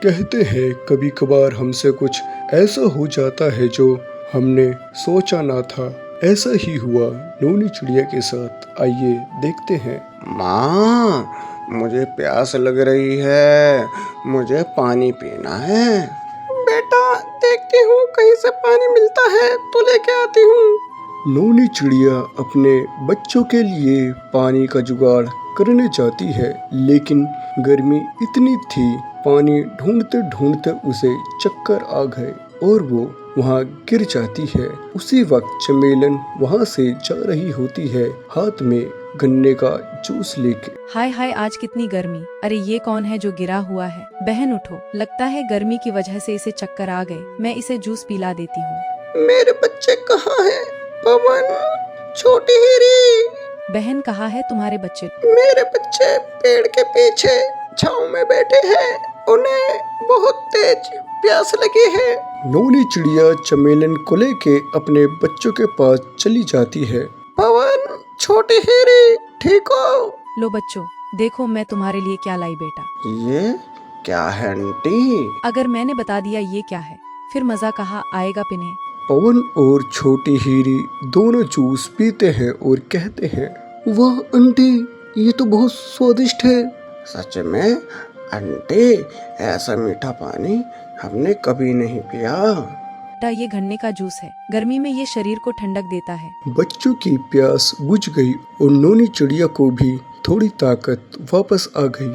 कहते हैं कभी कभार हमसे कुछ ऐसा हो जाता है जो हमने सोचा ना था। ऐसा ही हुआ नूनी चिड़िया के साथ। आइए देखते हैं। माँ, मुझे प्यास लग रही है, मुझे पानी पीना है। बेटा, देखती हूँ कहीं से पानी मिलता है तो लेके आती हूँ। नूनी चिड़िया अपने बच्चों के लिए पानी का जुगाड़ करने जाती है, लेकिन गर्मी इतनी थी, पानी ढूंढते ढूंढते उसे चक्कर आ गए और वो वहाँ गिर जाती है। उसी वक्त चमेलन वहाँ से जा रही होती है, हाथ में गन्ने का जूस लेके। हाय हाय, आज कितनी गर्मी। अरे ये कौन है जो गिरा हुआ है? बहन उठो, लगता है गर्मी की वजह से इसे चक्कर आ गए। मैं इसे जूस पिला देती हूँ। मेरे बच्चे कहाँ हैं? पवन, छोटी हीरी। बहन, कहाँ है तुम्हारे बच्चे? मेरे बच्चे पेड़ के पीछे छांव में बैठे हैं, उन्हें बहुत तेज प्यास लगी है। नूनी चिड़िया चमेलन को लेके अपने बच्चों के पास चली जाती है। पवन, छोटी हीरी, ठीक हो? लो बच्चों, देखो मैं तुम्हारे लिए क्या लाई बेटा। ये क्या है आंटी? अगर मैंने बता दिया ये क्या है, फिर मजा कहाँ आएगा पिन्हे। पवन और छोटी हीरी दोनों जूस पीते हैं और कहते हैं, वाह आंटी, ये तो बहुत स्वादिष्ट है। सच में आंटी, ऐसा मीठा पानी हमने कभी नहीं पिया। बेटा, ये गन्ने का जूस है, गर्मी में ये शरीर को ठंडक देता है। बच्चों की प्यास बुझ गई और नूनी चिड़िया को भी थोड़ी ताकत वापस आ गई।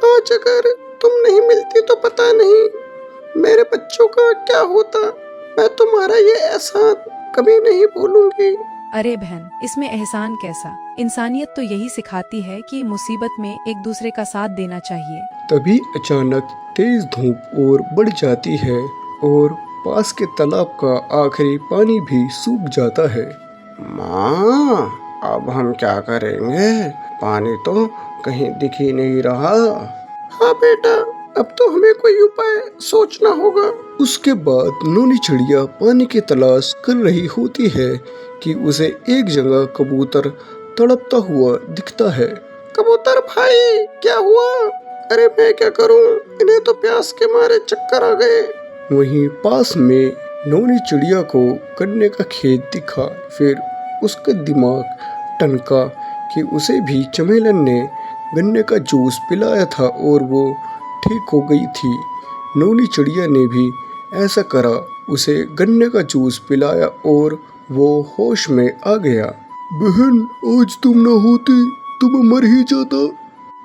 आज अगर तुम नहीं मिलती तो पता नहीं मेरे बच्चों का क्या होता। मैं तुम्हारा ये एहसान कभी नहीं भूलूंगी। अरे बहन, इसमें एहसान कैसा? इंसानियत तो यही सिखाती है कि मुसीबत में एक दूसरे का साथ देना चाहिए। तभी अचानक तेज धूप और बढ़ जाती है और पास के तालाब का आखिरी पानी भी सूख जाता है। माँ, अब हम क्या करेंगे? पानी तो कहीं दिख ही नहीं रहा। हाँ बेटा, अब तो हमें कोई उपाय सोचना होगा। उसके बाद नूनी चिड़िया पानी की तलाश कर रही होती है कि उसे एक जगह कबूतर तड़पता हुआ दिखता है। कबूतर भाई, क्या हुआ? अरे मैं क्या करूं, इन्हें तो प्यास के मारे चक्कर आ गए। वहीं पास में नूनी चिड़िया को गन्ने का खेत दिखा। फिर उसका दिमाग टनका कि उसे भी चमेलन ने गन्ने का जूस पिलाया था और वो ठीक हो गई थी। नूनी चिड़िया ने भी ऐसा करा, उसे गन्ने का जूस पिलाया और वो होश में आ गया। बहन, आज तुम न होती तो मैं मर ही जाता।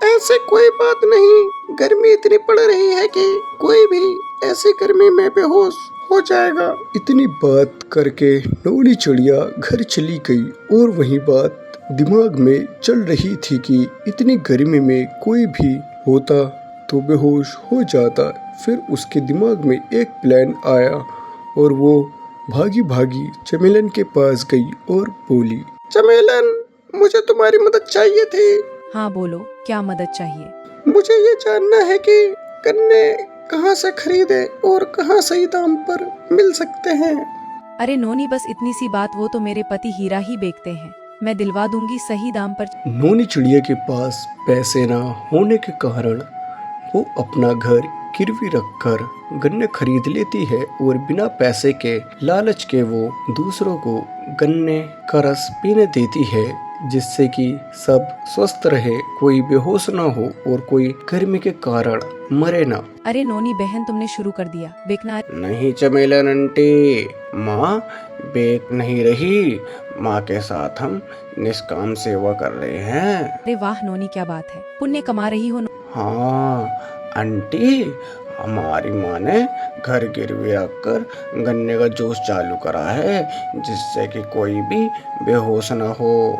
ऐसे कोई बात नहीं, गर्मी इतनी पड़ रही है कि कोई भी ऐसी गर्मी में बेहोश हो जाएगा। इतनी बात करके नूनी चिड़िया घर चली गई और वही बात दिमाग में चल रही थी कि इतनी गर्मी में कोई भी होता तो बेहोश हो जाता। फिर उसके दिमाग में एक प्लान आया और वो भागी भागी चमेलन के पास गई और बोली, चमेलन, मुझे तुम्हारी मदद चाहिए थी। हाँ बोलो, क्या मदद चाहिए? मुझे ये जानना है कि गन्ने कहाँ से खरीदे और कहाँ सही दाम पर मिल सकते हैं। अरे नोनी, बस इतनी सी बात, वो तो मेरे पति हीरा ही बेचते हैं, मैं दिलवा दूंगी सही दाम पर। नूनी चिड़िया के पास पैसे ना होने के कारण वो अपना घर गिरवी रखकर गन्ने खरीद लेती है और बिना पैसे के लालच के वो दूसरों को गन्ने का रस पीने देती है, जिससे कि सब स्वस्थ रहे, कोई बेहोश ना हो और कोई गर्मी के कारण मरे ना। अरे नोनी बहन, तुमने शुरू कर दिया बेचना। नहीं चमेलन आंटी, माँ बेच नहीं रही, माँ के साथ हम निष्काम सेवा कर रहे हैं। अरे वाह नोनी, क्या बात है, पुण्य कमा रही हो। हाँ आंटी, हमारी माँ ने घर गिरवी रखकर गन्ने का जूस चालू करा है, जिससे कि कोई भी बेहोश ना हो,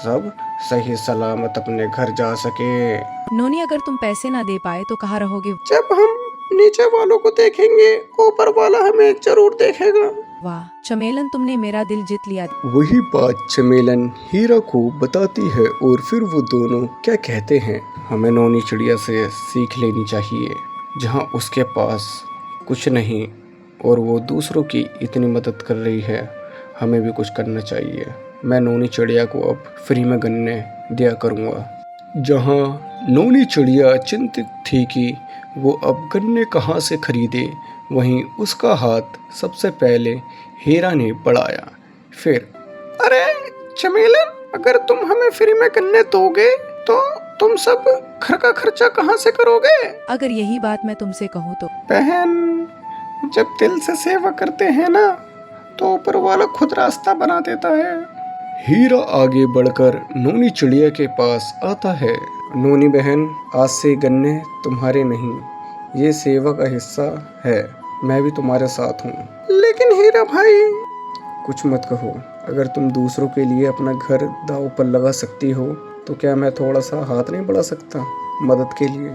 सब सही सलामत अपने घर जा सके। नोनी, अगर तुम पैसे ना दे पाए तो कहाँ रहोगे? जब हम नीचे वालों को देखेंगे, ऊपर वाला हमें जरूर देखेगा। वाह चमेलन, तुमने मेरा दिल जीत लिया। वही बात चमेलन हीरा को बताती है और फिर वो दोनों क्या कहते हैं, हमें नूनी चिड़िया से सीख लेनी चाहिए, जहाँ उसके पास कुछ नहीं और वो दूसरों की इतनी मदद कर रही है, हमें भी कुछ करना चाहिए। मैं नूनी चिड़िया को अब फ्री में गन्ने दिया करूँगा। जहाँ नोनी चिड़िया चिंतित थी कि वो अब गन्ने कहाँ से खरीदे, वहीं उसका हाथ सबसे पहले हीरा ने बढ़ाया। फिर, अरे चमेलन, अगर तुम हमें फ्री में गन्ने दोगे तो तुम सब घर का खर्चा कहाँ से करोगे? अगर यही बात मैं तुमसे कहूँ तो? बहन, जब दिल से सेवा करते हैं ना तो ऊपर वाला खुद रास्ता बना देता है। हीरा आगे बढ़कर नोनी चिड़िया के पास आता है। नोनी बहन, आज से गन्ने तुम्हारे नहीं, ये सेवा का हिस्सा है। मैं भी तुम्हारे साथ हूँ। लेकिन हीरा भाई, कुछ मत कहो। अगर तुम दूसरों के लिए अपना घर दांव पर लगा सकती हो तो क्या मैं थोड़ा सा हाथ नहीं बढ़ा सकता मदद के लिए?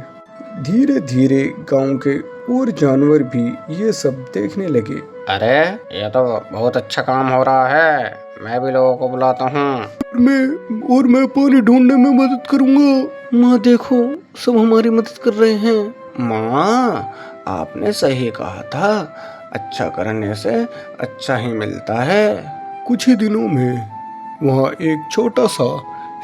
धीरे धीरे गांव के और जानवर भी ये सब देखने लगे। अरे ये तो बहुत अच्छा काम हो रहा है, मैं भी लोगों को बुलाता हूँ। मैं पानी ढूंढने में मदद करूंगा। माँ देखो, सब हमारी मदद कर रहे हैं। माँ, आपने सही कहा था, अच्छा करने से अच्छा ही मिलता है। कुछ ही दिनों में वहाँ एक छोटा सा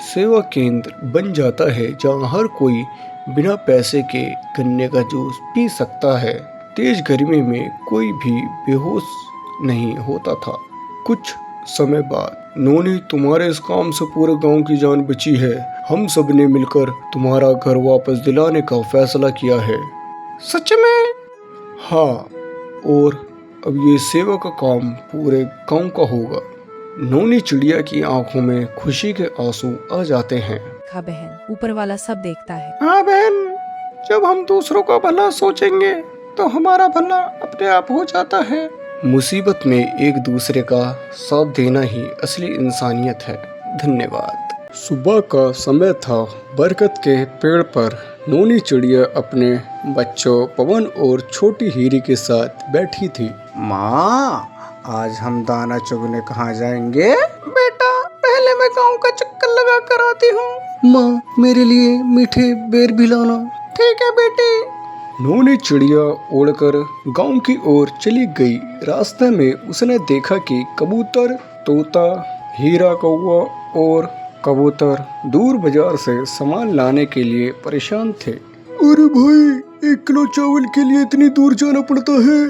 सेवा केंद्र बन जाता है जहाँ हर कोई बिना पैसे के गन्ने का जूस पी सकता है। तेज गर्मी में कोई भी बेहोश नहीं होता था। कुछ समय बाद, नोनी, तुम्हारे इस काम से पूरे गांव की जान बची है। हम सब ने मिलकर तुम्हारा घर वापस दिलाने का फैसला किया है। सच में? हाँ, और अब ये सेवा का काम पूरे गांव का होगा। नोनी चिड़िया की आंखों में खुशी के आंसू आ जाते हैं। खा बहन, ऊपर वाला सब देखता है। हाँ बहन, जब हम दूसरों का भला सोचेंगे तो हमारा भला अपने आप हो जाता है। मुसीबत में एक दूसरे का साथ देना ही असली इंसानियत है। धन्यवाद। सुबह का समय था। बरगद के पेड़ पर नोनी चिड़िया अपने बच्चों पवन और छोटी हीरी के साथ बैठी थी। माँ, आज हम दाना चुगने कहाँ जाएंगे? बेटा, पहले मैं गांव का चक्कर लगा कर आती हूँ। माँ, मेरे लिए मीठे बेर भी लाना। ठीक है बेटी। नोनी चिड़िया उड़कर गांव की ओर चली गई। रास्ते में उसने देखा कि कबूतर, तोता, हीरा कौवा और कबूतर दूर बाजार से सामान लाने के लिए परेशान थे। अरे भाई, 1 किलो चावल के लिए इतनी दूर जाना पड़ता है?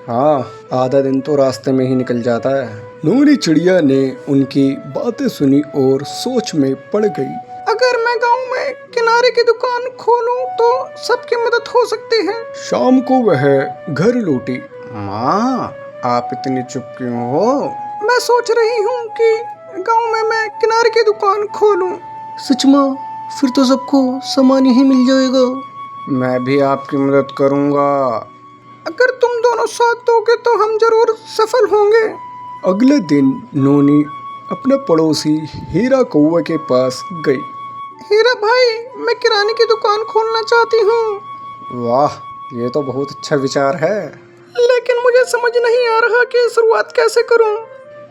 हाँ, आधा दिन तो रास्ते में ही निकल जाता है। नोनी चिड़िया ने उनकी बातें सुनी और सोच में पड़ गई। अगर मैं गांव में किनारे की दुकान खोलूं तो सबकी मदद हो सकती है। शाम को वह घर लौटी। माँ, आप इतनी चुप क्यों हो? मैं सोच रही हूँ कि गांव में मैं किनारे की दुकान खोलूं। सच माँ? फिर तो सबको सामान ही मिल जाएगा। मैं भी आपकी मदद करूँगा। अगर तुम दोनों साथ दोगे तो हम जरूर सफल होंगे। अगले दिन नोनी अपने पड़ोसी हीरा कौवा के पास गई। हीरा भाई, मैं किराने की दुकान खोलना चाहती हूँ। वाह, ये तो बहुत अच्छा विचार है। लेकिन मुझे समझ नहीं आ रहा कि शुरुआत कैसे करूँ।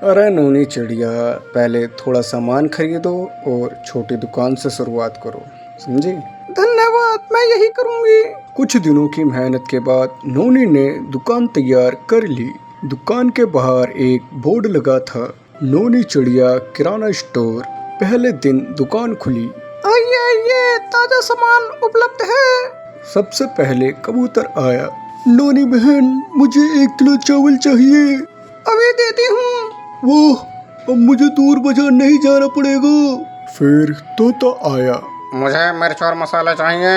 अरे नोनी चिड़िया, पहले थोड़ा सामान खरीदो और छोटी दुकान से शुरुआत करो, समझी? धन्यवाद, मैं यही करूँगी। कुछ दिनों की मेहनत के बाद नोनी ने दुकान तैयार कर ली। दुकान के बाहर एक बोर्ड लगा था, नोनी चिड़िया किराना स्टोर। पहले दिन दुकान खुली। आइए आइए, ताजा सामान उपलब्ध है। सबसे पहले कबूतर आया। नोनी बहन, मुझे 1 किलो चावल चाहिए। अभी देती हूँ। वो, अब मुझे दूर बाजार नहीं जाना पड़ेगा। फिर तोता आया। मुझे मिर्च और मसाला चाहिए।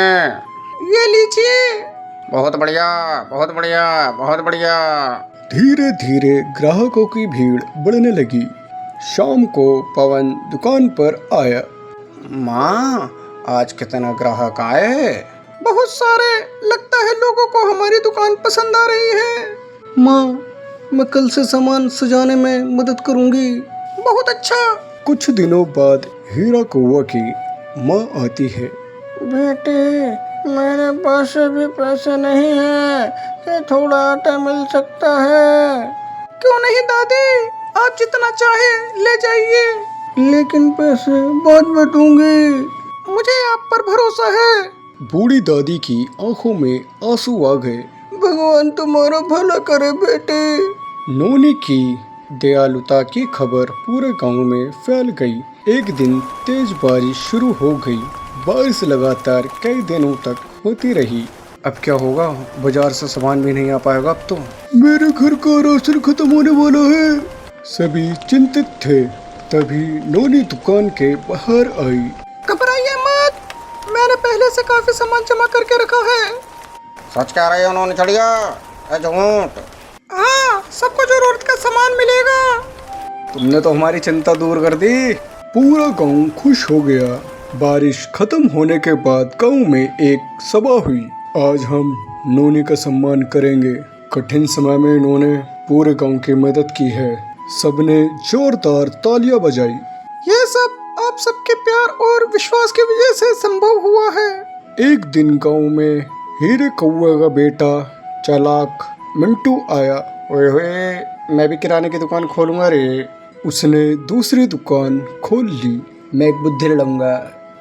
ये लीजिए। बहुत बढ़िया, बहुत बढ़िया, बहुत बढ़िया। धीरे धीरे ग्राहकों की भीड़ बढ़ने लगी। शाम को पवन दुकान पर आया। माँ, आज कितना ग्राहक आए? बहुत सारे। लगता है लोगों को हमारी दुकान पसंद आ रही है। माँ, मैं कल से सामान सजाने में मदद करूंगी। बहुत अच्छा। कुछ दिनों बाद हीरा कौवा की माँ आती है। बेटे, मेरे पास अभी पैसे नहीं है, क्या थोड़ा आटा मिल सकता है? क्यों नहीं दादी, आप जितना चाहे ले जाइए। लेकिन पैसे बाद में दूंगी। मुझे आप पर भरोसा है। बूढ़ी दादी की आंखों में आंसू आ गए। भगवान तुम्हारा भला करे बेटे। नोनी की दयालुता की खबर पूरे गांव में फैल गई। एक दिन तेज बारिश शुरू हो गई। बारिश लगातार कई दिनों तक होती रही। अब क्या होगा? बाजार से सामान भी नहीं आ पाएगा अब तो। मेरे घर का राशन खत्म होने वाला है। सभी चिंतित थे। तभी नोनी दुकान के बाहर आई। घबराइए मत, मैंने पहले से काफी सामान जमा करके रखा है। सच कह रहे हो नोनी चिड़िया? झूठ? हाँ, सबको जरूरत का सामान मिलेगा। तुमने तो हमारी चिंता दूर कर दी। पूरा गांव खुश हो गया। बारिश खत्म होने के बाद गांव में एक सभा हुई। आज हम नोनी का सम्मान करेंगे। कठिन समय में इन्होंने पूरे गांव की मदद की है। सबने जोरदार तालियां बजाई। ये सब आप सबके प्यार और विश्वास की वजह से संभव हुआ है। एक दिन गांव में हीरे कौवे का बेटा चालाक मिंटू आया। ओए होए, मैं भी किराने की दुकान खोलूंगा रे। उसने दूसरी दुकान खोल ली। मैं एक बुद्धि लड़ूंगा,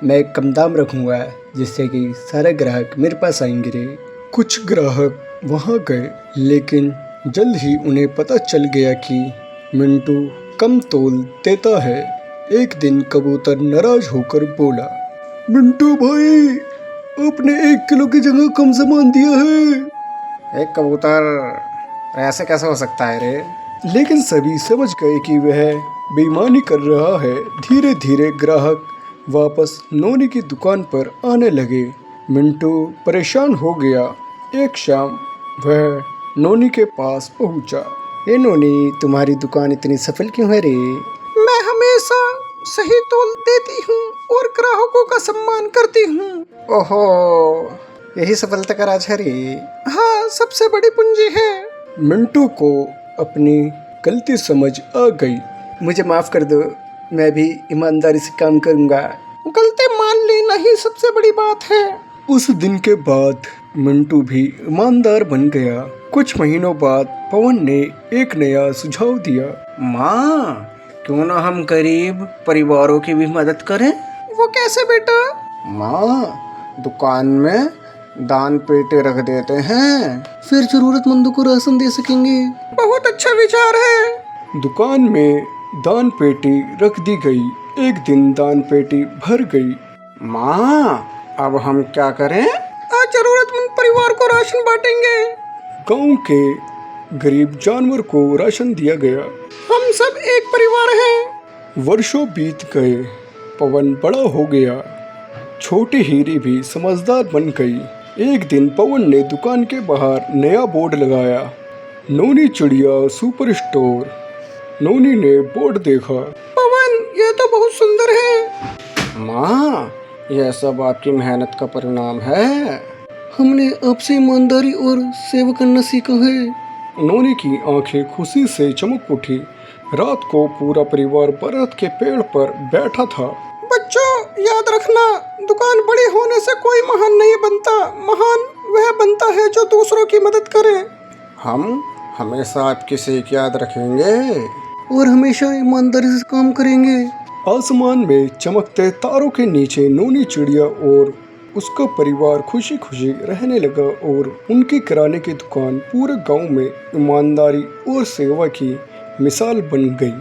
मैं एक कम दाम रखूंगा जिससे कि सारे ग्राहक मेरे पास आएंगे रे। कुछ ग्राहक वहां गए, लेकिन जल्द ही उन्हें पता चल गया कि मिंटू कम तोल देता है। एक दिन कबूतर नाराज होकर बोला, मिंटू भाई, आपने 1 किलो की जगह कम सामान दिया है। एक कबूतर, ऐसे कैसे हो सकता है रे? लेकिन सभी समझ गए कि वह बेईमानी कर रहा है। धीरे धीरे ग्राहक वापस नोनी की दुकान पर आने लगे। मिंटू परेशान हो गया। एक शाम वह नोनी के पास पहुंचा। ए नोनी, तुम्हारी दुकान इतनी सफल क्यों है रे? मैं हमेशा सही तोल देती हूँ और ग्राहकों का सम्मान करती हूँ। ओहो, यही सफलता का राज है रे। हाँ, सबसे बड़ी पूंजी है। मिंटू को अपनी गलती समझ आ गई। मुझे माफ कर दो, मैं भी ईमानदारी से काम करूंगा। गलती मान लेना ही सबसे बड़ी बात है। उस दिन के बाद मिंटू भी ईमानदार बन गया। कुछ महीनों बाद पवन ने एक नया सुझाव दिया। माँ, क्यों ना हम गरीब परिवारों की भी मदद करें? वो कैसे बेटा? माँ, दुकान में दान पेटी रख देते हैं, फिर जरूरतमंदों को राशन दे सकेंगे। बहुत अच्छा विचार है। दुकान में दान पेटी रख दी गई। एक दिन दान पेटी भर गई। माँ, अब हम क्या करें? आज जरूरतमंद परिवार को राशन बांटेंगे। गांव के गरीब जानवर को राशन दिया गया। हम सब एक परिवार हैं। वर्षों बीत गए। पवन बड़ा हो गया। छोटी हीरी भी समझदार बन गई। एक दिन पवन ने दुकान के बाहर नया बोर्ड लगाया, नोनी चिड़िया सुपर स्टोर। नोनी ने बोर्ड देखा। पवन, ये तो बहुत सुंदर है। माँ, यह सब आपकी मेहनत का परिणाम है। हमने आपसे ईमानदारी और सेवा करना सीखा है। नोनी की आंखें खुशी से चमक उठी। रात को पूरा परिवार बरगद के पेड़ पर बैठा था। बच्चों, याद रखना, दुकान बड़ी होने से कोई महान नहीं बनता। महान वह बनता है जो दूसरों की मदद करे। हम हमेशा आपकी सीख याद रखेंगे और हमेशा ईमानदारी से काम करेंगे। आसमान में चमकते तारों के नीचे नोनी चिड़िया और उसका परिवार खुशी खुशी रहने लगा और उनकी किराने की दुकान पूरे गांव में ईमानदारी और सेवा की मिसाल बन गई।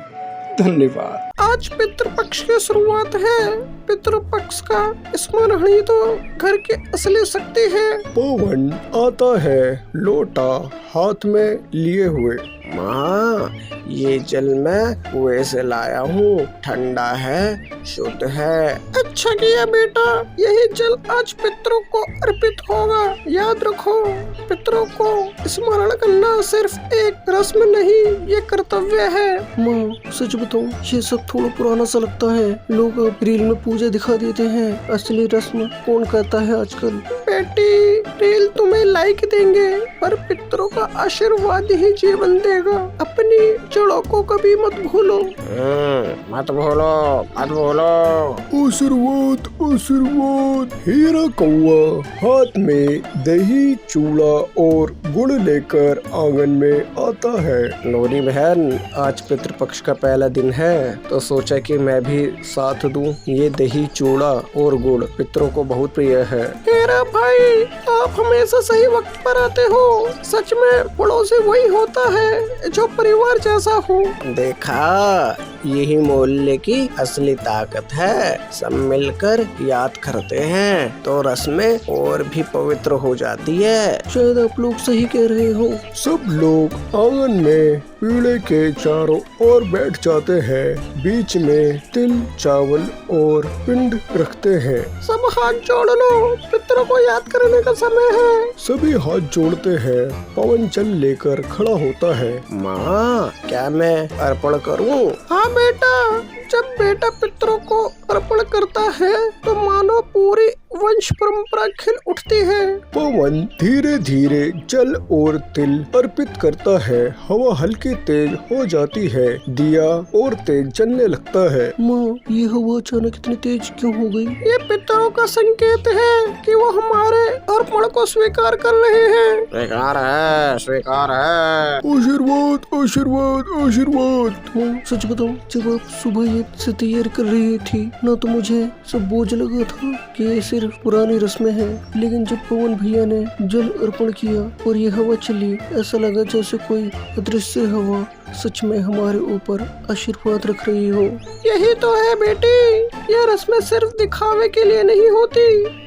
धन्यवाद। आज पितृपक्ष की शुरुआत है। पितृपक्ष का स्मरण ही तो घर की असली शक्ति है। पवन आता है लोटा हाथ में लिए हुए। माँ, ये जल मैं कुएं से लाया हूँ, ठंडा है, शुद्ध है। अच्छा किया बेटा, यही जल आज पितरों को अर्पित होगा। याद रखो, पितरों को स्मरण करना सिर्फ एक रस्म नहीं, ये कर्तव्य है। माँ, सच बताऊं, ये सब थोड़ा पुराना सा लगता है। लोग अब रील में पूजा दिखा देते हैं, असली रस्म कौन करता है आजकल। बेटी, रील तुम्हें लाइक देंगे, पर पितरों का आशीर्वाद ही जीवन देगा। अपनी जड़ों को कभी मत भूलो। मत भूलो, मत भूलो। आशीर्वाद आशीर्वाद। हीरा कौवा हाथ में दही चूड़ा और गुड़ लेकर आंगन में आता है। नोनी बहन, आज पितृपक्ष का पहला दिन है, तो सोचा कि मैं भी साथ दूं। ये दही चूड़ा और गुड़ पितरों को बहुत प्रिय है। मेरा भाई, आप हमेशा सही वक्त पर आते हो। सच में पड़ोसी वही होता है जो परिवार जैसा हो। देखा, यही मोहल्ले की असली ताकत है। सब मिलकर याद करते हैं तो रस्में और भी पवित्र हो जाती है। शायद आप लोग सही कह रहे हो। सब लोग आंगन में पीढ़े के चारों ओर बैठ जाते हैं। बीच में तिल, चावल और पिंड रखते हैं। सब हाथ जोड़ लो, पितरों को याद करने का समय है। सभी हाथ जोड़ते हैं। पवन जल लेकर खड़ा होता है। माँ, क्या मैं अर्पण करूं? हाँ बेटा, जब बेटा पितरों को अर्पण करता है तो मानो पूरी वंश परंपरा खिल उठती है। पवन धीरे धीरे जल और तिल अर्पित करता है। हवा हल्की तेज हो जाती है। दिया और तेज जलने लगता है। माँ, ये हवा अचानक इतनी तेज क्यों हो गई? ये पितरों का संकेत है कि वो हमारे अर्पण को स्वीकार कर रहे हैं। स्वीकार है, स्वीकार है। आशीर्वाद, आशीर्वाद, आशीर्वाद। माँ, सच बताओ, जब आप सुबह ये से तैयार कर रही थी ना, तो मुझे सब बोझ लगा था कि ये सिर्फ पुरानी रस्में हैं। लेकिन जब पवन भैया ने जल अर्पण किया और ये हवा चली, ऐसा लगा जैसे कोई अदृश्य हवा सच में हमारे ऊपर आशीर्वाद रख रही हो। यही तो है बेटी, ये रस्में सिर्फ दिखावे के लिए नहीं होती।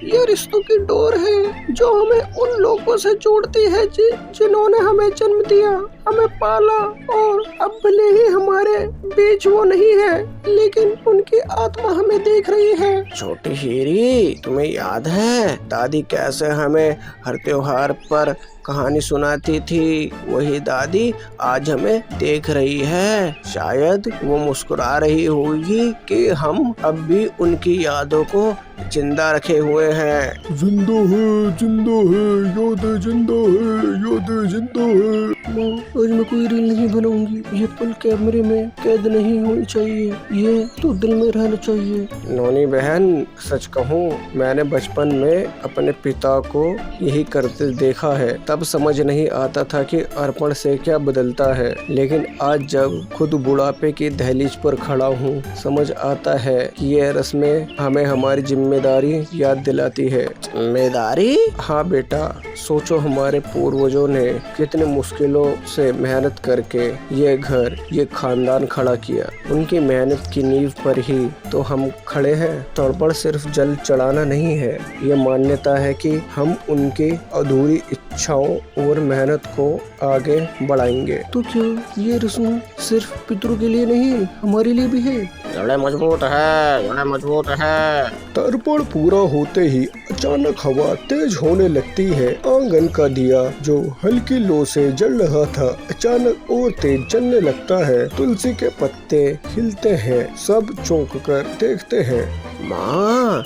ये रिश्तों की डोर है जो हमें उन लोगों से जोड़ती है जिन्होंने हमें जन्म दिया, हमें पाला, और अब भले ही हमारे बीच वो नहीं है, लेकिन उनकी आत्मा हमें देख रही है। छोटी हीरी, तुम्हें याद है दादी कैसे हमें हर त्योहार पर कहानी सुनाती थी? वही दादी आज हमें देख रही है। शायद वो मुस्कुरा रही होगी कि हम अब भी उनकी यादों को जिंदा रखे हुए हैं। जिंदा है, जिंदा है, यादें जिंदा है, यादें जिंदा है। माँ, आज मैं कोई रील नहीं बनाऊंगी। ये पल कैमरे में कैद नहीं होनी चाहिए, ये तो दिल में रहना चाहिए। नोनी बहन, सच कहूँ, मैंने बचपन में अपने पिता को यही करते देखा है। तब समझ नहीं आता था कि अर्पण से क्या बदलता है, लेकिन आज जब खुद बुढ़ापे की दहलीज पर खड़ा हूँ, समझ आता है कि ये रस्में हमें हमारी जिम्मेदारी याद दिलाती है। जिम्मेदारी? हाँ बेटा, सोचो हमारे पूर्वजों ने कितने मुश्किलों से मेहनत करके ये घर, ये खानदान खड़ा किया। उनकी मेहनत की नींव पर ही तो हम खड़े हैं। तर्पण सिर्फ जल चढ़ाना नहीं है, ये मान्यता है कि हम उनकी अधूरी इच्छाओं और मेहनत को आगे बढ़ाएंगे। तो क्या ये रस्म सिर्फ पितरों के लिए नहीं, हमारे लिए भी है? जड़ें मजबूत है, जड़ें मजबूत है। तर्पण पूरा होते ही अचानक हवा तेज होने लगती है। आंगन का दिया जो हल्की लो से जल रहा था, अचानक और तेज जलने लगता है। तुलसी के पत्ते हिलते हैं। सब चौंक कर देखते हैं। माँ,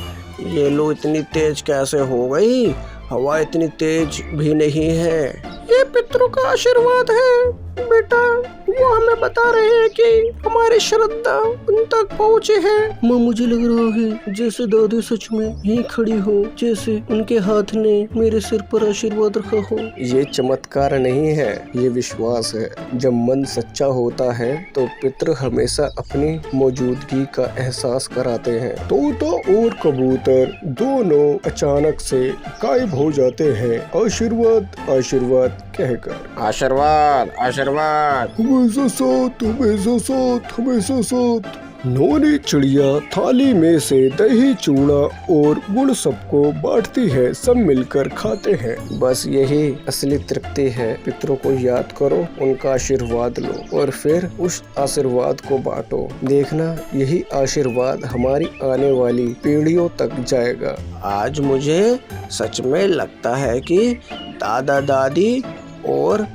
ये लो इतनी तेज कैसे हो गई? हवा इतनी तेज भी नहीं है। ये पितरों का आशीर्वाद है बेटा। वो हमें बता रहे हैं कि हमारी श्रद्धा उन तक पहुँची है। माँ, मुझे लग रहा है जैसे दादी सच में यहीं खड़ी हो, जैसे उनके हाथ ने मेरे सिर पर आशीर्वाद रखा हो। ये चमत्कार नहीं है, ये विश्वास है। जब मन सच्चा होता है तो पितृ हमेशा अपनी मौजूदगी का एहसास कराते हैं। तोता और कबूतर दोनों अचानक से गायब हो जाते हैं, आशीर्वाद आशीर्वाद कहकर। आशीर्वाद, आशीर्वाद। हमेशा साथ, हमेशा साथ, हमेशा साथ। नोनी चिड़िया थाली में से दही, चूड़ा और गुड़ सबको बांटती है। सब मिलकर खाते हैं। बस यही असली तृप्ति है। पितरों को याद करो, उनका आशीर्वाद लो और फिर उस आशीर्वाद को बांटो। देखना, यही आशीर्वाद हमारी आने वाली पीढ़ियों तक जाएगा। आज मुझे सच में लगता है कि दादा दादी और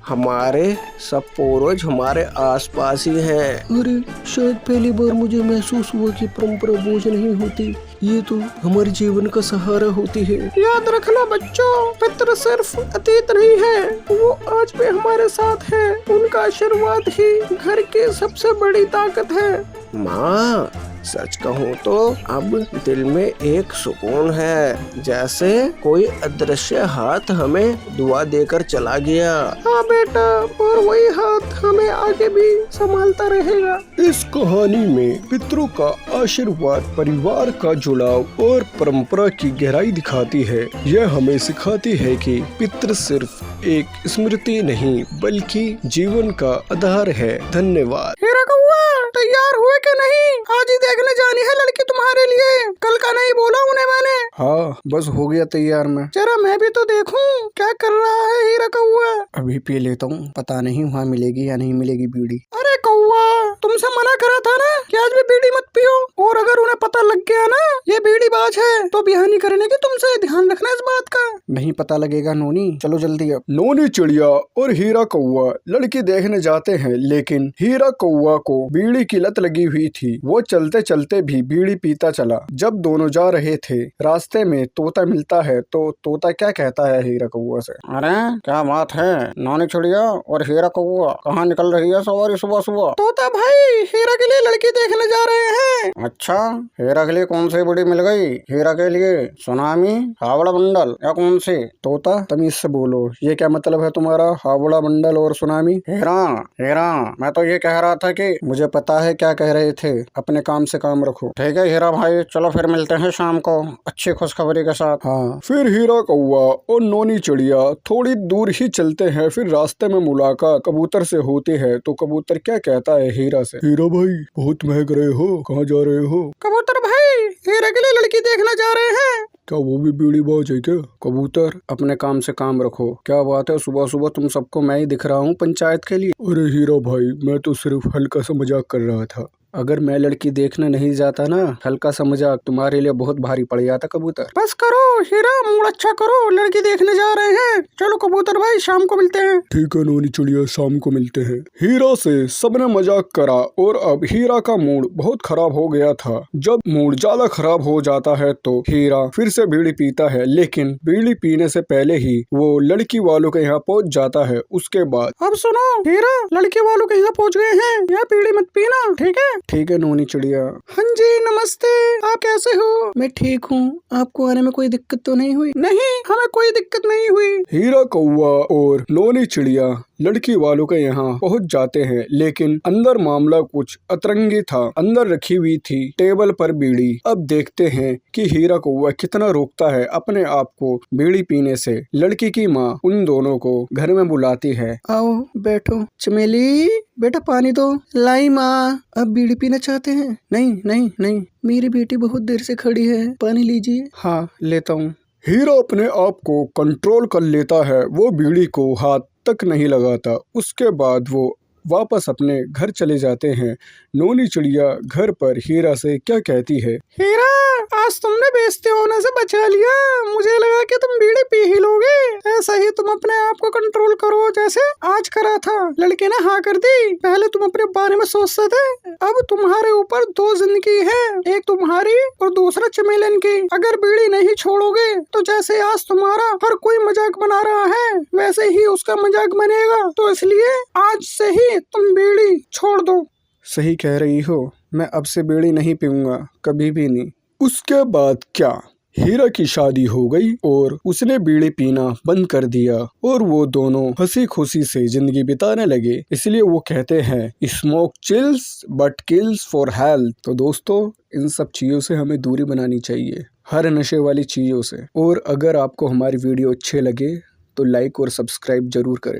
हमारे सब पूर्वज हमारे आसपास ही हैं। अरे, शायद पहली बार मुझे महसूस हुआ कि परंपरा बोझ नहीं होती, ये तो हमारे जीवन का सहारा होती है। याद रखना बच्चों, पितृ सिर्फ अतीत नहीं है, वो आज भी हमारे साथ है। उनका आशीर्वाद ही घर की सबसे बड़ी ताकत है। माँ, सच कहूँ तो अब दिल में एक सुकून है, जैसे कोई अदृश्य हाथ हमें दुआ देकर चला गया। हाँ बेटा, और वही हाथ हमें आगे भी संभालता रहेगा। इस कहानी में पितरों का आशीर्वाद परिवार का जुड़ाव और परंपरा की गहराई दिखाती है। यह हमें सिखाती है कि पितृ सिर्फ एक स्मृति नहीं बल्कि जीवन का आधार है। धन्यवाद। हीरा कौआ, तैयार हुए कि नहीं? आज ही देखने जानी है लड़की तुम्हारे लिए। कल का नहीं बोला उन्हें मैंने। हाँ, बस हो गया तैयार मैं। जरा मैं भी तो देखूं क्या कर रहा है हीरा कौआ। अभी पी लेता हूँ, पता नहीं वहाँ मिलेगी या नहीं मिलेगी बीड़ी। अरे कौआ, तुमसे मना करा था ना कि आज भी बीड़ी मत पियो। और अगर उन्हें पता लग गया ना ये बीड़ी बाज है तो बिहानी करने की तुमसे ध्यान रखना इस बात का। नहीं पता लगेगा नोनी, चलो जल्दी अब। नोनी चिड़िया और हीरा कौआ लड़की देखने जाते हैं, लेकिन हीरा कौआ को बीड़ी की लत लगी हुई थी। वो चलते चलते भी बीड़ी पीता चला। जब दोनों जा रहे थे, रास्ते में तोता मिलता है तो तोता क्या कहता है हीरा कौआ से? अरे क्या बात है, नोनी चिड़िया और हीरा कौआ कहाँ निकल रही है सवारी सुबह सुबह? तोता भाई, हीरा के लिए लड़की देखने जा रहे हैं। अच्छा, हीरा के लिए कौन सी बीड़ी मिल गई? हीरा के लिए सुनामी, हावड़ा बंडल या कौन सी? तोता तमीज से बोलो, ये क्या मतलब है तुम्हारा हावड़ा बंडल और सुनामी? हीरा हीरा, मैं तो ये कह रहा था कि मुझे पता है क्या कह रहे थे, अपने काम से काम रखो। ठीक है हीरा भाई, चलो फिर मिलते हैं शाम को अच्छी खुशखबरी के साथ। हाँ। फिर हीरा कौआ और नोनी चिड़िया थोड़ी दूर ही चलते हैं। फिर रास्ते में मुलाकात कबूतर से होती है तो कबूतर क्या कहता है हीरा से? हीरा भाई, बहुत महक रहे हो, कहाँ जा रहे हो? कबूतर भाई, हीरा के लिए लड़की देखना जा रहे हैं। क्या वो भी बीड़ी बाज है क्या? कबूतर अपने काम से काम रखो। क्या बात है, सुबह सुबह तुम सबको मैं ही दिख रहा हूँ पंचायत के लिए। अरे हीरा भाई, मैं तो सिर्फ हल्का सा मजाक कर रहा था। अगर मैं लड़की देखने नहीं जाता ना, हल्का सा मजाक तुम्हारे लिए बहुत भारी पड़ जाता कबूतर। बस करो हीरा, मूड अच्छा करो, लड़की देखने जा रहे हैं। चलो कबूतर भाई, शाम को मिलते हैं। ठीक है नोनी चिड़िया, शाम को मिलते हैं। हीरा से सबने मजाक करा और अब हीरा का मूड बहुत खराब हो गया था। जब मूड ज्यादा खराब हो जाता है तो हीरा फिर से बीड़ी पीता है, लेकिन बीड़ी पीने से पहले ही वो लड़की वालों के यहाँ पहुँच जाता है। उसके बाद अब सुनो हीरा, लड़के वालों के यहाँ पहुँच गए हैं, यहाँ बीड़ी मत पीना, ठीक है? ठीक है नोनी चिड़िया। हाँ जी, नमस्ते, आप कैसे हो? मैं ठीक हूँ, आपको आने में कोई दिक्कत तो नहीं हुई? नहीं, हमें कोई दिक्कत नहीं हुई। हीरा कौआ और नोनी चिड़िया लड़की वालों के यहाँ पहुँच जाते हैं, लेकिन अंदर मामला कुछ अतरंगी था। अंदर रखी हुई थी टेबल पर बीड़ी। अब देखते हैं कि हीरा कौआ कितना रोकता है अपने आप को बीड़ी पीने से। लड़की की माँ उन दोनों को घर में बुलाती है। आओ बैठो। चमेली बेटा पानी दो। लाई माँ, अब बीड़ी पीना चाहते हैं? नहीं नहीं नहीं, मेरी बेटी बहुत देर से खड़ी है, पानी लीजिए। हाँ लेता हूँ। हीरा अपने आप को कंट्रोल कर लेता है, वो बीड़ी को हाथ तक नहीं लगाता। उसके बाद वो वापस अपने घर चले जाते हैं। नोनी चिड़िया घर पर हीरा से क्या कहती है? हीरा, आज तुमने बेइज्जती होने से बचा लिया। मुझे लगा कि तुम बीड़ी पी ही लोगे। ऐसा ही तुम अपने आप को कंट्रोल करो जैसे आज करा था। लड़के ने हाँ कर दी। पहले तुम अपने बारे में सोचते थे, अब तुम्हारे ऊपर दो जिंदगी है, एक तुम्हारी और दूसरा चमेलन की। अगर बीड़ी नहीं छोड़ोगे तो जैसे आज तुम्हारा हर कोई मजाक बना रहा है, वैसे ही उसका मजाक बनेगा। तो इसलिए आज से ही तुम बीड़ी छोड़ दो। सही कह रही हो, मैं अब से बीड़ी नहीं पीऊंगा, कभी भी नहीं। उसके बाद क्या, हीरा की शादी हो गई और उसने बीड़ी पीना बंद कर दिया और वो दोनों हंसी खुशी से जिंदगी बिताने लगे। इसलिए वो कहते हैं, smoke chills but kills for health. तो दोस्तों, इन सब चीज़ों से हमें दूरी बनानी चाहिए, हर नशे वाली चीज़ों से। और अगर आपको हमारी वीडियो अच्छे लगे तो लाइक और सब्सक्राइब जरूर करें।